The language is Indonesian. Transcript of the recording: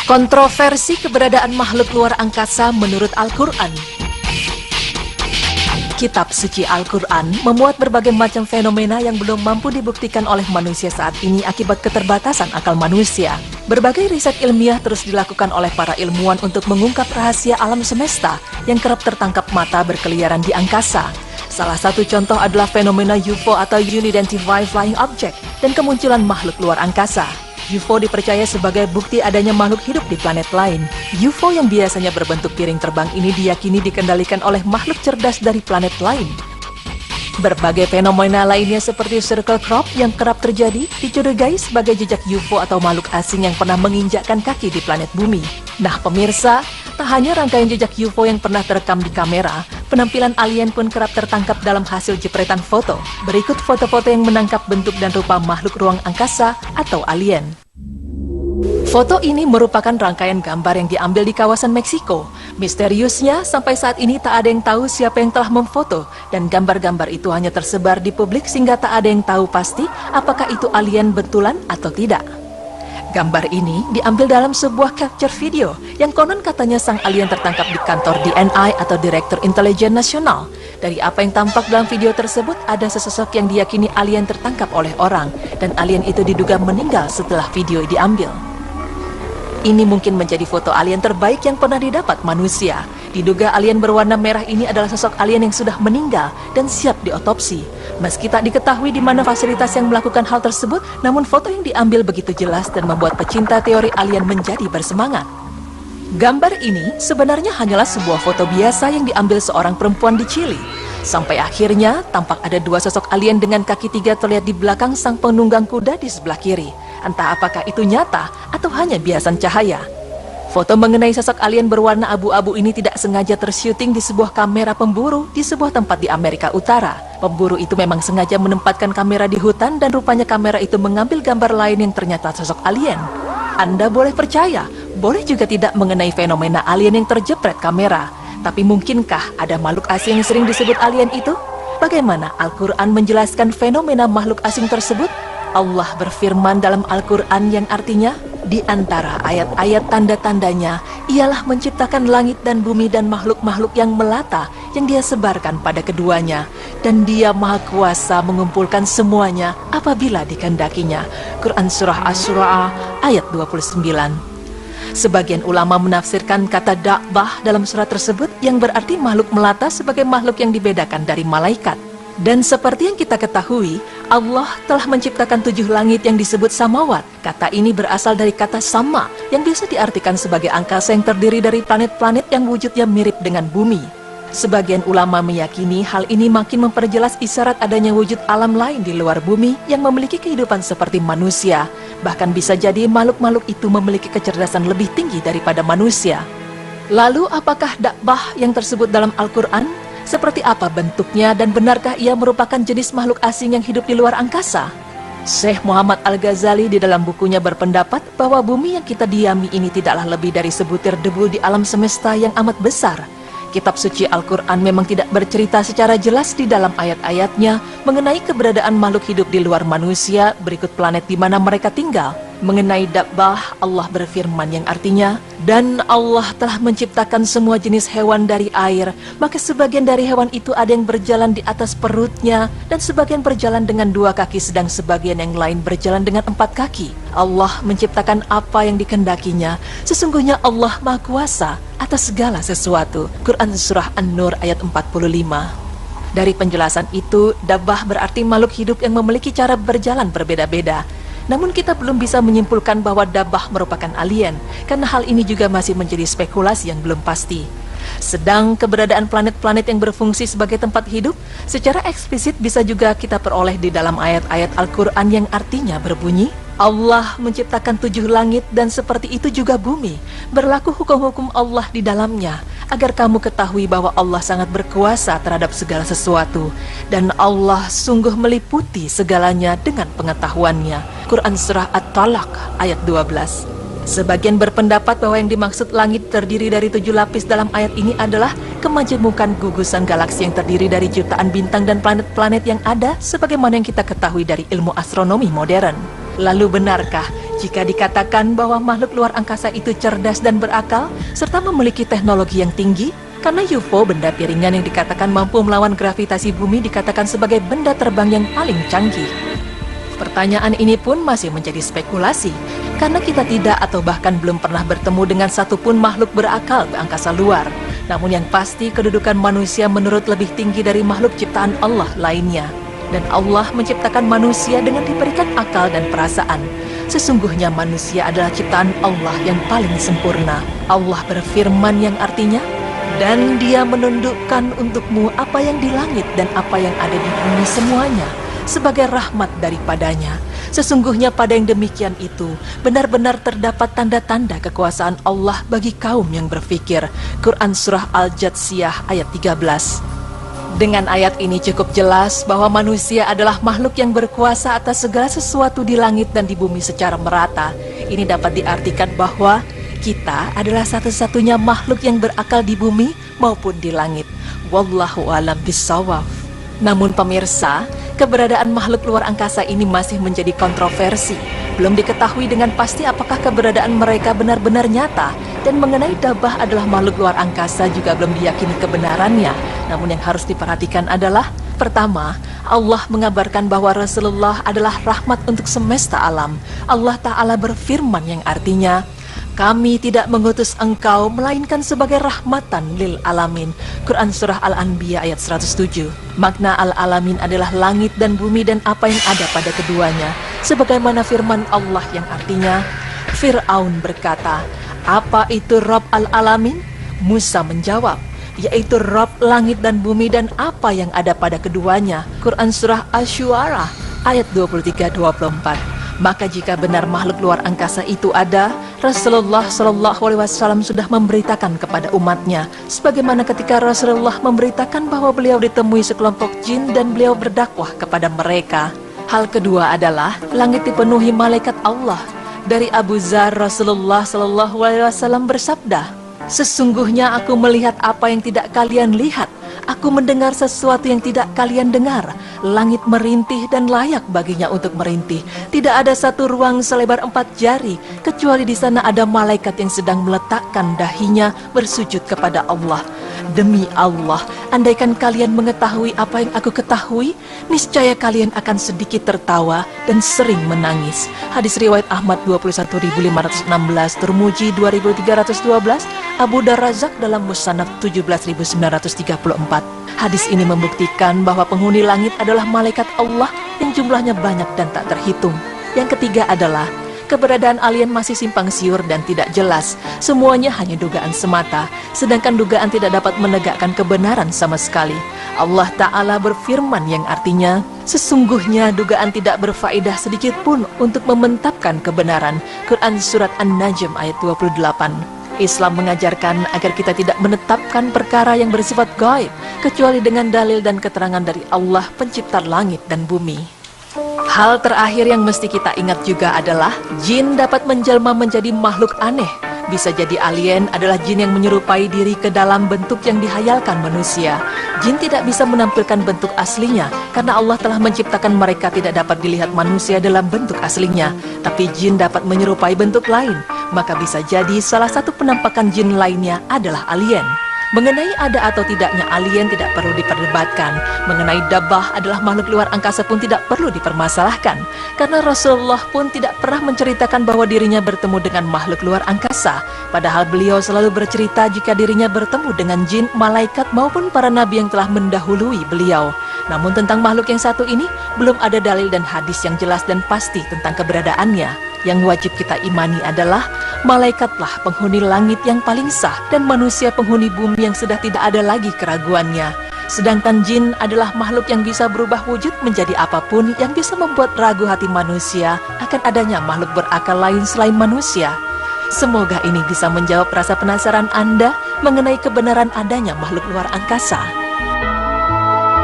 Kontroversi keberadaan makhluk luar angkasa menurut Al-Quran. Kitab suci Al-Quran memuat berbagai macam fenomena yang belum mampu dibuktikan oleh manusia saat ini akibat keterbatasan akal manusia. Berbagai riset ilmiah terus dilakukan oleh para ilmuwan untuk mengungkap rahasia alam semesta yang kerap tertangkap mata berkeliaran di angkasa. Salah satu contoh adalah fenomena UFO atau Unidentified Flying Object dan kemunculan makhluk luar angkasa. UFO dipercaya sebagai bukti adanya makhluk hidup di planet lain. UFO yang biasanya berbentuk piring terbang ini diyakini dikendalikan oleh makhluk cerdas dari planet lain. Berbagai fenomena lainnya seperti circle crop yang kerap terjadi dicurigai sebagai jejak UFO atau makhluk asing yang pernah menginjakkan kaki di planet bumi. Nah pemirsa, tak hanya rangkaian jejak UFO yang pernah terekam di kamera, penampilan alien pun kerap tertangkap dalam hasil jepretan foto. Berikut foto-foto yang menangkap bentuk dan rupa makhluk ruang angkasa atau alien. Foto ini merupakan rangkaian gambar yang diambil di kawasan Meksiko. Misteriusnya, sampai saat ini tak ada yang tahu siapa yang telah memfoto, dan gambar-gambar itu hanya tersebar di publik sehingga tak ada yang tahu pasti apakah itu alien betulan atau tidak. Gambar ini diambil dalam sebuah capture video yang konon katanya sang alien tertangkap di kantor DNI atau Direktur Intelijen Nasional. Dari apa yang tampak dalam video tersebut, ada sesosok yang diyakini alien tertangkap oleh orang, dan alien itu diduga meninggal setelah video diambil. Ini mungkin menjadi foto alien terbaik yang pernah didapat manusia. Diduga alien berwarna merah ini adalah sosok alien yang sudah meninggal dan siap diotopsi. Meski tak diketahui di mana fasilitas yang melakukan hal tersebut, namun foto yang diambil begitu jelas dan membuat pecinta teori alien menjadi bersemangat. Gambar ini sebenarnya hanyalah sebuah foto biasa yang diambil seorang perempuan di Chili. Sampai akhirnya tampak ada dua sosok alien dengan kaki tiga terlihat di belakang sang penunggang kuda di sebelah kiri. Entah apakah itu nyata atau hanya biasan cahaya. Foto mengenai sosok alien berwarna abu-abu ini tidak sengaja tersyuting di sebuah kamera pemburu di sebuah tempat di Amerika Utara. Pemburu itu memang sengaja menempatkan kamera di hutan dan rupanya kamera itu mengambil gambar lain yang ternyata sosok alien. Anda boleh percaya, boleh juga tidak mengenai fenomena alien yang terjepret kamera. Tapi mungkinkah ada makhluk asing yang sering disebut alien itu? Bagaimana Al-Quran menjelaskan fenomena makhluk asing tersebut? Allah berfirman dalam Al-Quran yang artinya, di antara ayat-ayat tanda-tandanya, ialah menciptakan langit dan bumi dan makhluk-makhluk yang melata yang dia sebarkan pada keduanya. Dan dia maha kuasa mengumpulkan semuanya apabila dikehendakinya. Quran Surah Asy-Syu'ara ayat 29. Sebagian ulama menafsirkan kata da'bah dalam surat tersebut yang berarti makhluk melata sebagai makhluk yang dibedakan dari malaikat. Dan seperti yang kita ketahui, Allah telah menciptakan 7 langit yang disebut samawat. Kata ini berasal dari kata sama, yang biasa diartikan sebagai angkasa yang terdiri dari planet-planet yang wujudnya mirip dengan bumi. Sebagian ulama meyakini hal ini makin memperjelas isyarat adanya wujud alam lain di luar bumi yang memiliki kehidupan seperti manusia. Bahkan bisa jadi makhluk-makhluk itu memiliki kecerdasan lebih tinggi daripada manusia. Lalu apakah da'bah yang tersebut dalam Al-Quran? Seperti apa bentuknya dan benarkah ia merupakan jenis makhluk asing yang hidup di luar angkasa? Syekh Muhammad Al-Ghazali di dalam bukunya berpendapat bahwa bumi yang kita diami ini tidaklah lebih dari sebutir debu di alam semesta yang amat besar. Kitab suci Al-Quran memang tidak bercerita secara jelas di dalam ayat-ayatnya mengenai keberadaan makhluk hidup di luar manusia berikut planet di mana mereka tinggal. Mengenai dabbah, Allah berfirman yang artinya, dan Allah telah menciptakan semua jenis hewan dari air, maka sebagian dari hewan itu ada yang berjalan di atas perutnya, dan sebagian berjalan dengan 2 kaki, sedang sebagian yang lain berjalan dengan 4 kaki. Allah menciptakan apa yang dikehendakinya. Sesungguhnya Allah Maha Kuasa atas segala sesuatu. Quran Surah An-Nur ayat 45. Dari penjelasan itu, dabbah berarti makhluk hidup yang memiliki cara berjalan berbeda-beda. Namun kita belum bisa menyimpulkan bahwa dabbah merupakan alien, karena hal ini juga masih menjadi spekulasi yang belum pasti. Sedang keberadaan planet-planet yang berfungsi sebagai tempat hidup, secara eksplisit bisa juga kita peroleh di dalam ayat-ayat Al-Quran yang artinya berbunyi, Allah menciptakan 7 langit dan seperti itu juga bumi, berlaku hukum-hukum Allah di dalamnya, agar kamu ketahui bahwa Allah sangat berkuasa terhadap segala sesuatu, dan Allah sungguh meliputi segalanya dengan pengetahuannya. Quran Surah At-Talaq ayat 12. Sebagian berpendapat bahwa yang dimaksud langit terdiri dari 7 lapis dalam ayat ini adalah kemajemukan gugusan galaksi yang terdiri dari jutaan bintang dan planet-planet yang ada sebagaimana yang kita ketahui dari ilmu astronomi modern. Lalu benarkah Jika dikatakan bahwa makhluk luar angkasa itu cerdas dan berakal, serta memiliki teknologi yang tinggi, karena UFO, benda piringan yang dikatakan mampu melawan gravitasi bumi, dikatakan sebagai benda terbang yang paling canggih. Pertanyaan ini pun masih menjadi spekulasi, karena kita tidak atau bahkan belum pernah bertemu dengan satupun makhluk berakal di angkasa luar. Namun yang pasti kedudukan manusia menurut lebih tinggi dari makhluk ciptaan Allah lainnya. Dan Allah menciptakan manusia dengan diberikan akal dan perasaan. Sesungguhnya manusia adalah ciptaan Allah yang paling sempurna. Allah berfirman yang artinya, dan Dia menundukkan untukmu apa yang di langit dan apa yang ada di bumi semuanya, sebagai rahmat daripadanya. Sesungguhnya pada yang demikian itu, benar-benar terdapat tanda-tanda kekuasaan Allah bagi kaum yang berfikir. Quran Surah Al-Jathiyah ayat 13. Dengan ayat ini cukup jelas bahwa manusia adalah makhluk yang berkuasa atas segala sesuatu di langit dan di bumi secara merata. Ini dapat diartikan bahwa kita adalah satu-satunya makhluk yang berakal di bumi maupun di langit. Wallahu a'lam bishawab. Namun pemirsa, keberadaan makhluk luar angkasa ini masih menjadi kontroversi. Belum diketahui dengan pasti apakah keberadaan mereka benar-benar nyata. Dan mengenai Dabah adalah makhluk luar angkasa juga belum diyakini kebenarannya. Namun yang harus diperhatikan adalah, pertama, Allah mengabarkan bahwa Rasulullah adalah rahmat untuk semesta alam. Allah Ta'ala berfirman yang artinya, kami tidak mengutus engkau melainkan sebagai rahmatan lil alamin. Quran Surah Al-Anbiya ayat 107. Makna al-alamin adalah langit dan bumi dan apa yang ada pada keduanya. Sebagaimana firman Allah yang artinya, Fir'aun berkata, apa itu Rabb al-alamin? Musa menjawab, yaitu Rabb langit dan bumi dan apa yang ada pada keduanya. Quran Surah Asy-Syu'ara ayat 23-24. Maka jika benar makhluk luar angkasa itu ada, Rasulullah SAW sudah memberitakan kepada umatnya, sebagaimana ketika Rasulullah memberitakan bahwa beliau ditemui sekelompok jin dan beliau berdakwah kepada mereka. Hal kedua adalah langit dipenuhi malaikat Allah. Dari Abu Dzar, Rasulullah SAW bersabda, sesungguhnya aku melihat apa yang tidak kalian lihat. Aku mendengar sesuatu yang tidak kalian dengar. Langit merintih dan layak baginya untuk merintih. Tidak ada satu ruang selebar 4 jari, kecuali di sana ada malaikat yang sedang meletakkan dahinya bersujud kepada Allah. Demi Allah, andaikan kalian mengetahui apa yang aku ketahui, niscaya kalian akan sedikit tertawa dan sering menangis. Hadis riwayat Ahmad 21.516, Tirmidzi 2.312, Abu Darrazak dalam Musnad 17.934. Hadis ini membuktikan bahwa penghuni langit adalah malaikat Allah yang jumlahnya banyak dan tak terhitung. Yang ketiga adalah keberadaan alien masih simpang siur dan tidak jelas. Semuanya hanya dugaan semata, sedangkan dugaan tidak dapat menegakkan kebenaran sama sekali. Allah Ta'ala berfirman yang artinya, sesungguhnya dugaan tidak berfaedah sedikit pun untuk mementapkan kebenaran. Quran Surat An-Najm ayat 28. Islam mengajarkan agar kita tidak menetapkan perkara yang bersifat gaib, kecuali dengan dalil dan keterangan dari Allah pencipta langit dan bumi. Hal terakhir yang mesti kita ingat juga adalah jin dapat menjelma menjadi makhluk aneh. Bisa jadi alien adalah jin yang menyerupai diri ke dalam bentuk yang dihayalkan manusia. Jin tidak bisa menampilkan bentuk aslinya karena Allah telah menciptakan mereka tidak dapat dilihat manusia dalam bentuk aslinya. Tapi jin dapat menyerupai bentuk lain. Maka bisa jadi salah satu penampakan jin lainnya adalah alien. Mengenai ada atau tidaknya alien tidak perlu diperdebatkan. Mengenai Dabah adalah makhluk luar angkasa pun tidak perlu dipermasalahkan. Karena Rasulullah pun tidak pernah menceritakan bahwa dirinya bertemu dengan makhluk luar angkasa. Padahal beliau selalu bercerita jika dirinya bertemu dengan jin, malaikat maupun para nabi yang telah mendahului beliau. Namun tentang makhluk yang satu ini, belum ada dalil dan hadis yang jelas dan pasti tentang keberadaannya. Yang wajib kita imani adalah malaikatlah penghuni langit yang paling sah dan manusia penghuni bumi yang sudah tidak ada lagi keraguannya. Sedangkan jin adalah makhluk yang bisa berubah wujud menjadi apapun yang bisa membuat ragu hati manusia akan adanya makhluk berakal lain selain manusia. Semoga ini bisa menjawab rasa penasaran Anda mengenai kebenaran adanya makhluk luar angkasa.